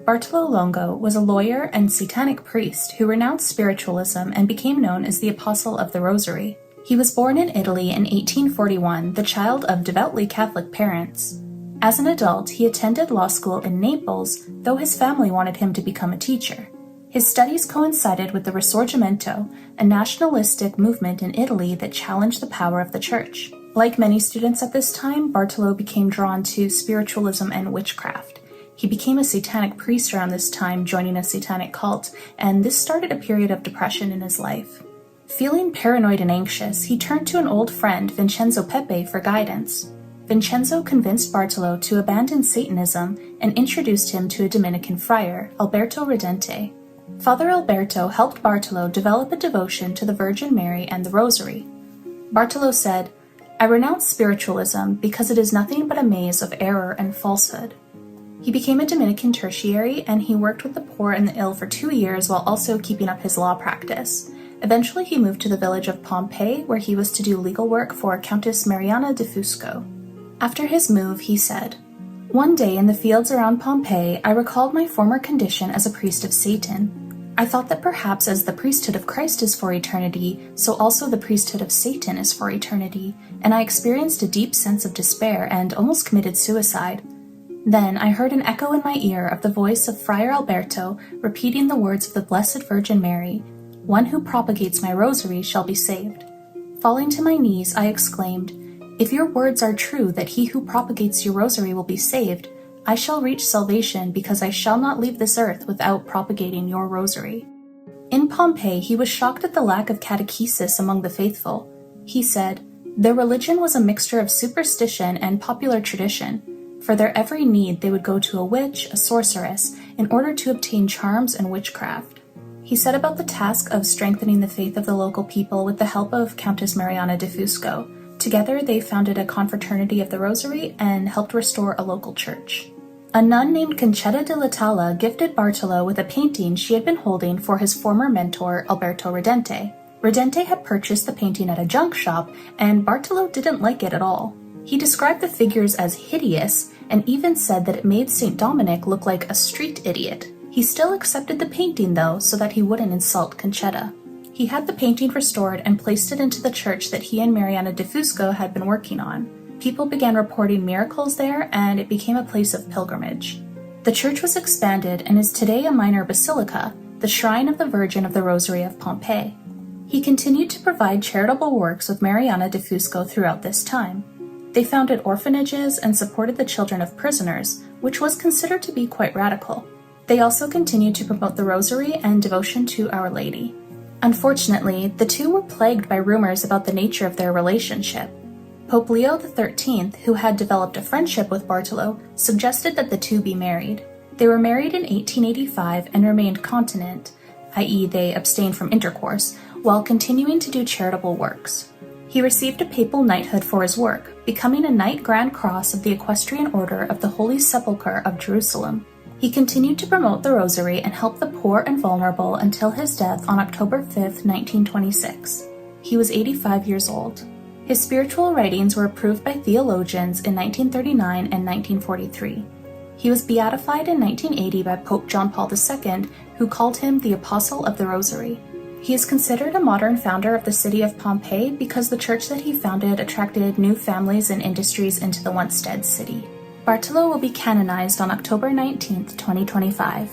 Bartolo Longo was a lawyer and Satanic priest who renounced spiritualism and became known as the Apostle of the Rosary. He was born in Italy in 1841, the child of devoutly Catholic parents. As an adult, he attended law school in Naples, though his family wanted him to become a teacher. His studies coincided with the Risorgimento, a nationalistic movement in Italy that challenged the power of the Church. Like many students at this time, Bartolo became drawn to spiritualism and witchcraft. He became a Satanic priest around this time, joining a Satanic cult, and this started a period of depression in his life. Feeling paranoid and anxious, he turned to an old friend, Vincenzo Pepe, for guidance. Vincenzo convinced Bartolo to abandon Satanism and introduced him to a Dominican friar, Alberto Radente. Father Alberto helped Bartolo develop a devotion to the Virgin Mary and the Rosary. Bartolo said, "I renounce spiritualism because it is nothing but a maze of error and falsehood." He became a Dominican tertiary, and he worked with the poor and the ill for 2 years while also keeping up his law practice. Eventually he moved to the village of Pompei, where he was to do legal work for Countess Mariana di Fusco. After his move, he said, "One day in the fields around Pompei, I recalled my former condition as a priest of Satan. I thought that perhaps as the priesthood of Christ is for eternity, so also the priesthood of Satan is for eternity, and I experienced a deep sense of despair and almost committed suicide. Then I heard an echo in my ear of the voice of Friar Alberto repeating the words of the Blessed Virgin Mary, 'One who propagates my rosary shall be saved.' Falling to my knees, I exclaimed, 'If your words are true that he who propagates your rosary will be saved, I shall reach salvation because I shall not leave this earth without propagating your rosary.'" In Pompei, he was shocked at the lack of catechesis among the faithful. He said, "Their religion was a mixture of superstition and popular tradition. For their every need, they would go to a witch, a sorceress, in order to obtain charms and witchcraft." He set about the task of strengthening the faith of the local people with the help of Countess Mariana di Fusco. Together, they founded a confraternity of the Rosary and helped restore a local church. A nun named Concetta de la Talla gifted Bartolo with a painting she had been holding for his former mentor, Alberto Radente. Radente had purchased the painting at a junk shop, and Bartolo didn't like it at all. He described the figures as hideous and even said that it made St. Dominic look like a street idiot. He still accepted the painting, though, so that he wouldn't insult Concetta. He had the painting restored and placed it into the church that he and Mariana di Fusco had been working on. People began reporting miracles there, and it became a place of pilgrimage. The church was expanded and is today a minor basilica, the shrine of the Virgin of the Rosary of Pompei. He continued to provide charitable works with Mariana di Fusco throughout this time. They founded orphanages and supported the children of prisoners, which was considered to be quite radical. They also continued to promote the Rosary and devotion to Our Lady. Unfortunately, the two were plagued by rumors about the nature of their relationship. Pope Leo XIII, who had developed a friendship with Bartolo, suggested that the two be married. They were married in 1885 and remained continent, i.e. they abstained from intercourse, while continuing to do charitable works. He received a papal knighthood for his work, becoming a Knight Grand Cross of the Equestrian Order of the Holy Sepulchre of Jerusalem. He continued to promote the Rosary and help the poor and vulnerable until his death on October 5, 1926. He was 85 years old. His spiritual writings were approved by theologians in 1939 and 1943. He was beatified in 1980 by Pope John Paul II, who called him the Apostle of the Rosary. He is considered a modern founder of the city of Pompei because the church that he founded attracted new families and industries into the once dead city. Bartolo will be canonized on October 19, 2025.